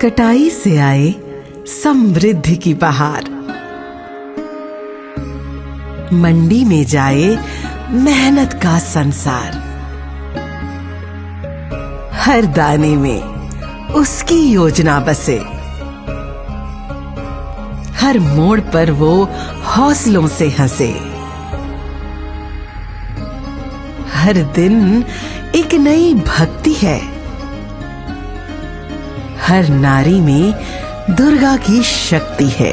कटाई से आए समृद्धि की बहार, मंडी में जाए मेहनत का संसार। हर दाने में उसकी योजना बसे, हर मोड़ पर वो हौसलों से हंसे। हर दिन एक नई भक्ति है, हर नारी में दुर्गा की शक्ति है।